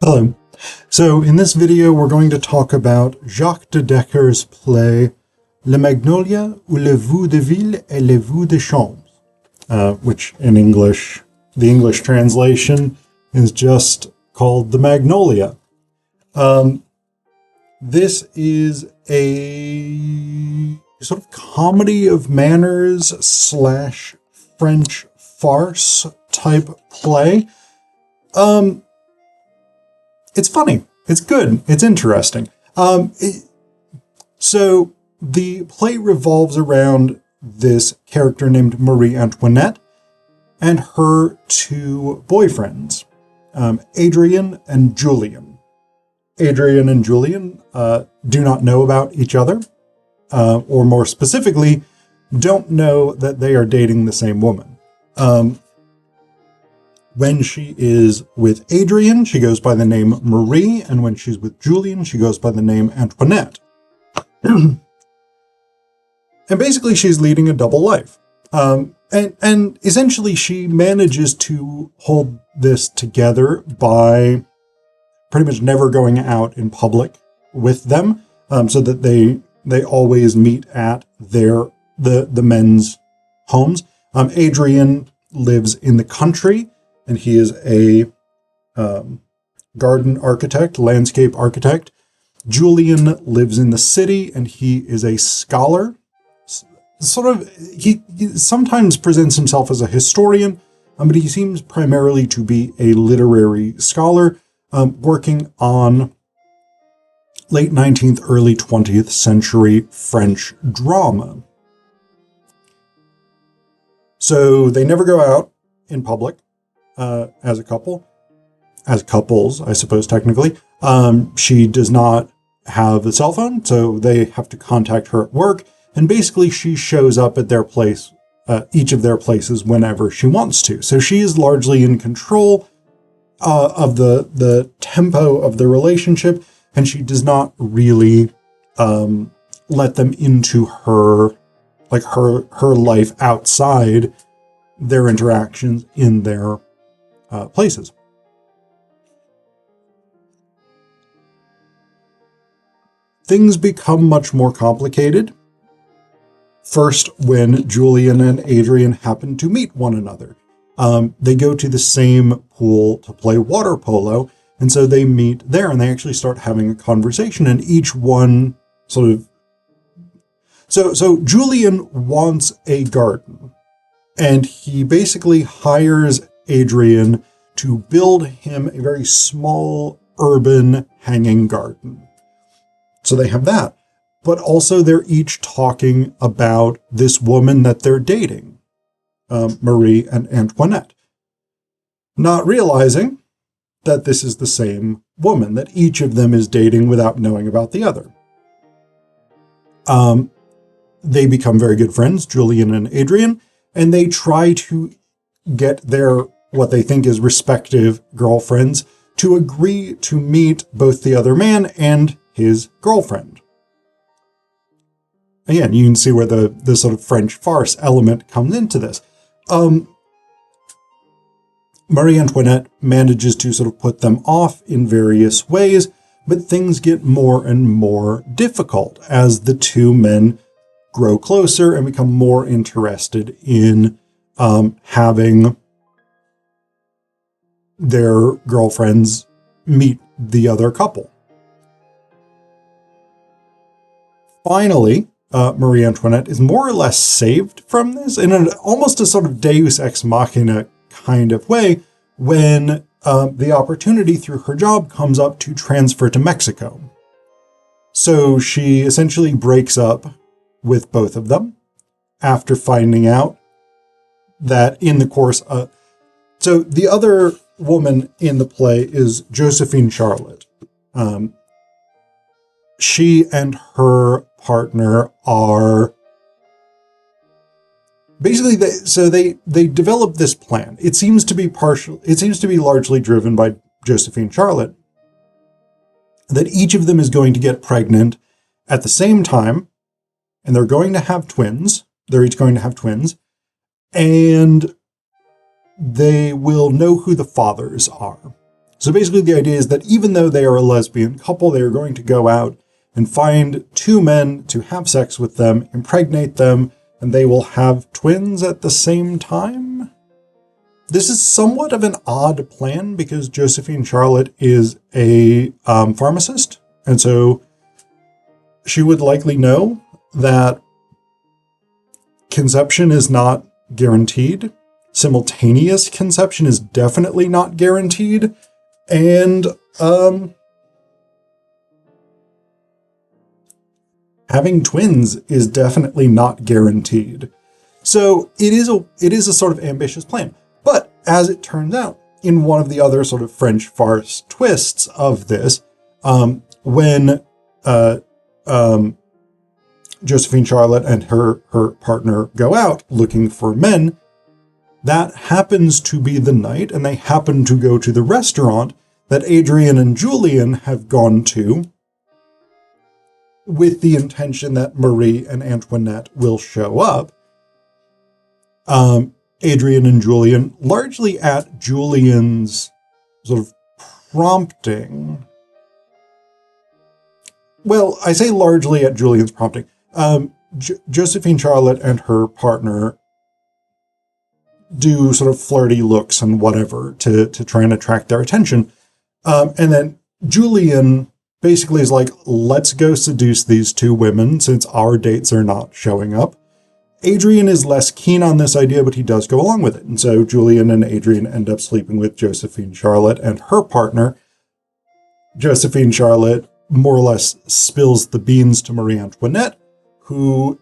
Hello. So in this video, we're going to talk about Jacques De Decker's play Le Magnolia ou le vaudeville et les vœux de chambre, which in English, the English translation is just called The Magnolia. This is a sort of comedy of manners slash French farce type play. It's funny. It's good. It's interesting. So the play revolves around this character named Marie-Antoinette and her two boyfriends, Adrian and Julian. Adrian and Julian do not know about each other, or more specifically, don't know that they are dating the same woman. When she is with Adrian, she goes by the name Marie, and when she's with Julian, she goes by the name Antoinette. And basically, she's leading a double life. And essentially, she manages to hold this together by pretty much never going out in public with them, so that they always meet at the men's homes. Adrian lives in the country, and he is a garden architect, landscape architect. Julian lives in the city, and he is a scholar. He sometimes presents himself as a historian, but he seems primarily to be a literary scholar, working on late 19th, early 20th century French drama. So they never go out in public. As a couple, as couples, I suppose, technically. She does not have a cell phone, so they have to contact her at work, and basically she shows up at their place, each of their places, whenever she wants to. So she is largely in control of the tempo of the relationship, and she does not really let them into her life outside their interactions in their places. Things become much more complicated. First, when Julian and Adrian happen to meet one another. They go to the same pool to play water polo, and so they meet there, and they actually start having a conversation, and each one sort of... So Julian wants a garden, and he basically hires Adrian to build him a very small urban hanging garden. So they have that. But also they're each talking about this woman that they're dating, Marie and Antoinette, not realizing that this is the same woman that each of them is dating without knowing about the other. They become very good friends, Julian and Adrian, and they try to get their, what they think is respective girlfriends, to agree to meet both the other man and his girlfriend. Again, you can see where the sort of French farce element comes into this. Marie-Antoinette manages to sort of put them off in various ways, but things get more and more difficult as the two men grow closer and become more interested in having their girlfriends meet the other couple. Finally, Marie-Antoinette is more or less saved from this in almost a sort of deus ex machina kind of way when the opportunity through her job comes up to transfer to Mexico. So she essentially breaks up with both of them after finding out that in the course of... So the other woman in the play is Josephine Charlotte. She and her partner are basically they develop this plan. It seems to be largely driven by Josephine Charlotte, that each of them is going to get pregnant at the same time, and they're going to have twins. They're each going to have twins, and they will know who the fathers are. So basically the idea is that even though they are a lesbian couple, they are going to go out and find two men to have sex with them, impregnate them, and they will have twins at the same time. This is somewhat of an odd plan because Josephine Charlotte is a pharmacist, and so she would likely know that conception is not guaranteed. Simultaneous conception is definitely not guaranteed. And having twins is definitely not guaranteed. So it is a sort of ambitious plan. But as it turns out, in one of the other sort of French farce twists of this, when Josephine Charlotte and her partner go out looking for men, that happens to be the night, and they happen to go to the restaurant that Adrian and Julian have gone to with the intention that Marie and Antoinette will show up. Adrian and Julian, largely at Julian's sort of prompting. Well, I say largely at Julian's prompting. Josephine Charlotte and her partner do sort of flirty looks and whatever to try and attract their attention. And then Julian basically is like, let's go seduce these two women since our dates are not showing up. Adrian is less keen on this idea, but he does go along with it. And so Julian and Adrian end up sleeping with Josephine Charlotte and her partner. Josephine Charlotte more or less spills the beans to Marie-Antoinette, who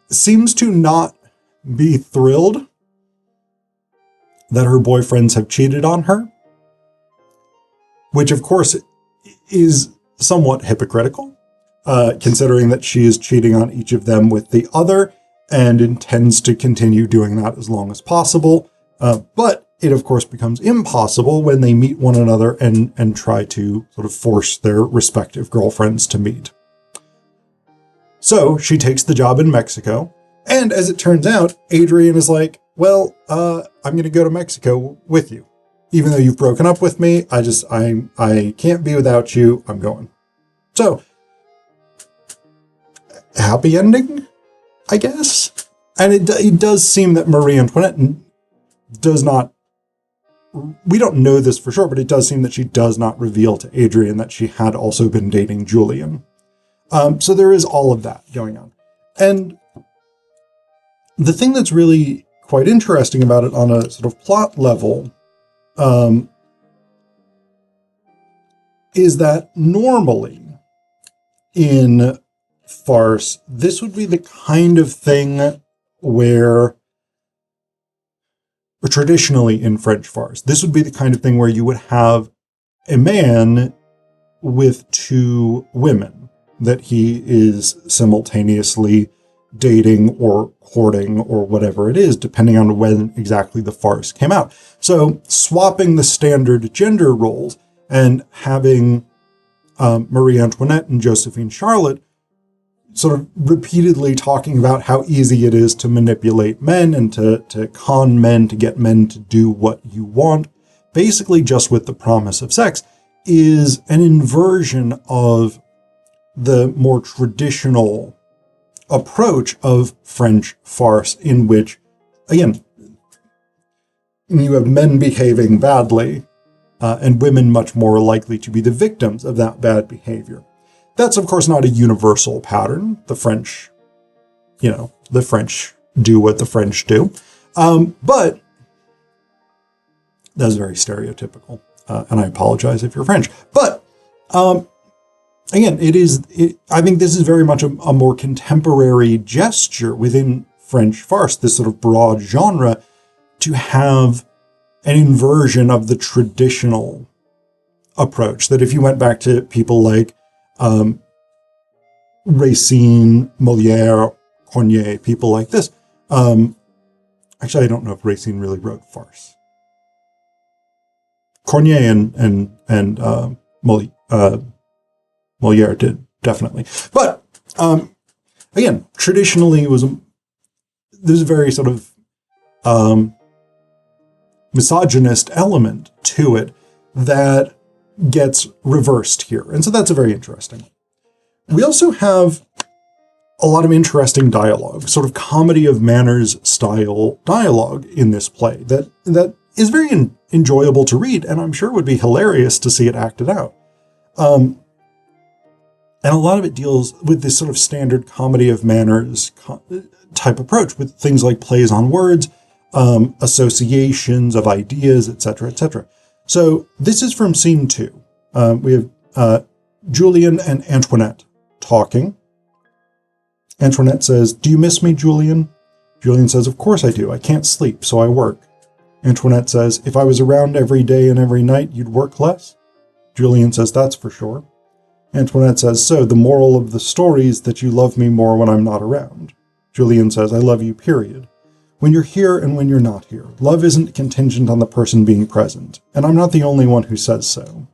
seems to not be thrilled that her boyfriends have cheated on her, which of course is somewhat hypocritical, considering that she is cheating on each of them with the other and intends to continue doing that as long as possible. But it, of course, becomes impossible when they meet one another and try to sort of force their respective girlfriends to meet. So she takes the job in Mexico. And as it turns out, Adrian is like, well, I'm going to go to Mexico with you. Even though you've broken up with me, I can't be without you. I'm going. So, happy ending, I guess. And it does seem that Marie-Antoinette does not, we don't know this for sure, but it does seem that she does not reveal to Adrian that she had also been dating Julian. So there is all of that going on. And the thing that's really quite interesting about it on a sort of plot level is that normally in farce, this would be the kind of thing where, or traditionally in French farce, this would be the kind of thing where you would have a man with two women that he is simultaneously dating or courting or whatever it is, depending on when exactly the farce came out. So swapping the standard gender roles and having Marie-Antoinette and Josephine Charlotte sort of repeatedly talking about how easy it is to manipulate men and to con men, to get men to do what you want, basically just with the promise of sex, is an inversion of the more traditional approach of French farce, in which, again, you have men behaving badly and women much more likely to be the victims of that bad behavior. That's, of course, not a universal pattern. The French do what the French do. But that's very stereotypical. And I apologize if you're French. But again, I think this is very much a more contemporary gesture within French farce, this sort of broad genre, to have an inversion of the traditional approach. That if you went back to people like Racine, Molière, Corneille, people like this. Actually, I don't know if Racine really wrote farce. Corneille and Molière did, definitely. But again, traditionally, there's a very sort of misogynist element to it, that gets reversed here. And so that's very interesting. We also have a lot of interesting dialogue, sort of comedy of manners style dialogue in this play that is very enjoyable to read, and I'm sure would be hilarious to see it acted out. And a lot of it deals with this sort of standard comedy of manners type approach, with things like plays on words, associations of ideas, etc., etc. So this is from scene 2. We have Julian and Antoinette talking. Antoinette says, "Do you miss me, Julian?" Julian says, "Of course I do. I can't sleep, so I work." Antoinette says, "If I was around every day and every night, you'd work less?" Julian says, "That's for sure." Antoinette says, "So the moral of the story is that you love me more when I'm not around." Julian says, "I love you, period. When you're here and when you're not here. Love isn't contingent on the person being present, and I'm not the only one who says so."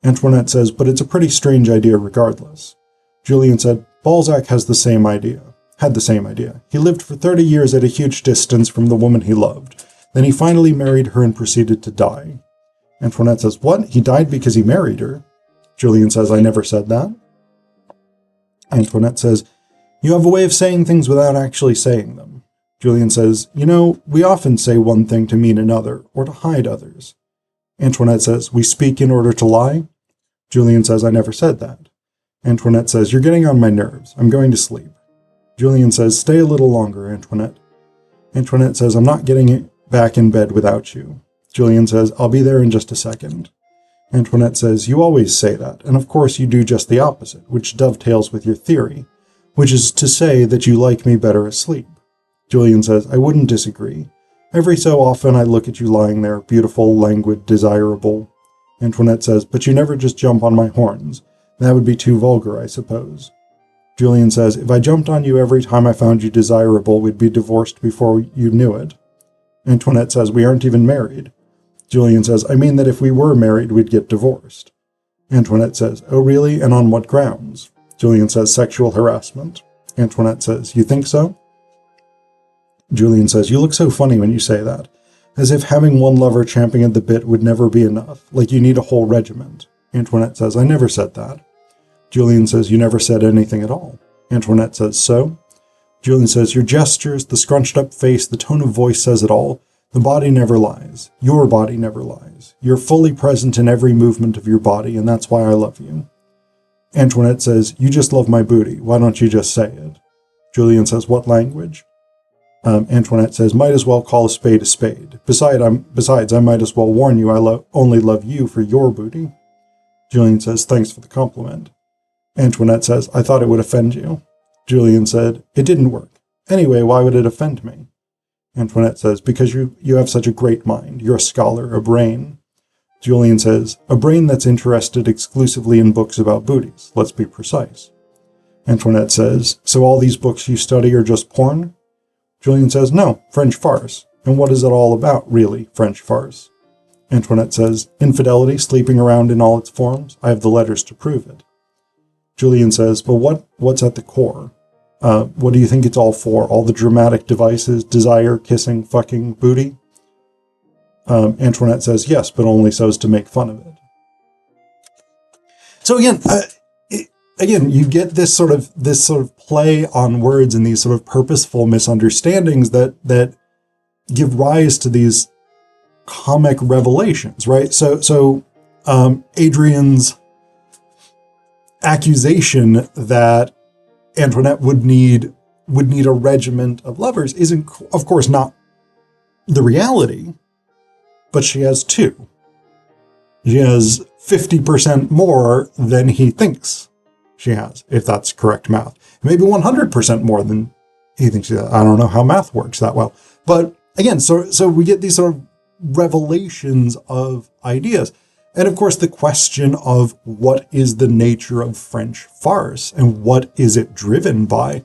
Antoinette says, "But it's a pretty strange idea regardless." Julian said, "Balzac had the same idea. He lived for 30 years at a huge distance from the woman he loved. Then he finally married her and proceeded to die." Antoinette says, "What? He died because he married her?" Julian says, "I never said that." Antoinette says, "You have a way of saying things without actually saying them." Julian says, "You know, we often say one thing to mean another, or to hide others." Antoinette says, "We speak in order to lie?" Julian says, "I never said that." Antoinette says, "You're getting on my nerves. I'm going to sleep." Julian says, "Stay a little longer, Antoinette." Antoinette says, "I'm not getting back in bed without you." Julian says, "I'll be there in just a second." Antoinette says, "You always say that, and of course you do just the opposite, which dovetails with your theory, which is to say that you like me better asleep." Julian says, "I wouldn't disagree. Every so often I look at you lying there, beautiful, languid, desirable." Antoinette says, "But you never just jump on my horns. That would be too vulgar, I suppose." Julian says, "If I jumped on you every time I found you desirable, we'd be divorced before you knew it." Antoinette says, "We aren't even married." Julian says, "I mean that if we were married, we'd get divorced." Antoinette says, "Oh, really? And on what grounds?" Julian says, "Sexual harassment." Antoinette says, "You think so?" Julian says, "You look so funny when you say that. As if having one lover champing at the bit would never be enough, like you need a whole regiment." Antoinette says, "I never said that." Julian says, "You never said anything at all." Antoinette says, "So?" Julian says, "Your gestures, the scrunched up face, the tone of voice says it all. The body never lies. Your body never lies. You're fully present in every movement of your body, and that's why I love you." Antoinette says, "You just love my booty. Why don't you just say it?" Julian says, "What language?" Antoinette says, "Might as well call a spade a spade. Besides, I might as well warn you I only love you for your booty." Julian says, "Thanks for the compliment." Antoinette says, "I thought it would offend you." Julian said, "It didn't work. Anyway, why would it offend me?" Antoinette says, "Because you have such a great mind. You're a scholar, a brain." Julian says, "A brain that's interested exclusively in books about booties. Let's be precise." Antoinette says, "So all these books you study are just porn?" Julian says, "No, French farce. And what is it all about, really, French farce?" Antoinette says, "Infidelity, sleeping around in all its forms. I have the letters to prove it." Julian says, "But what's at the core? What do you think it's all for? All the dramatic devices, desire, kissing, fucking, booty?" Antoinette says, "Yes, but only so as to make fun of it." So again, you get this sort of play on words and these sort of purposeful misunderstandings that give rise to these comic revelations, right? So Adrian's accusation that Antoinette would need a regiment of lovers isn't, of course, not the reality, but she has 2. She has 50% more than he thinks she has, if that's correct math. Maybe 100% more than he thinks she has. I don't know how math works that well. But again, so we get these sort of revelations of ideas. And of course, the question of what is the nature of French farce and what is it driven by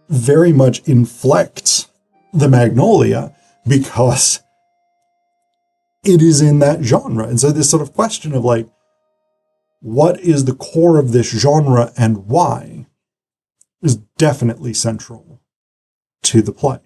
very much inflects the Magnolia, because it is in that genre. And so this sort of question of like, what is the core of this genre and why is definitely central to the play.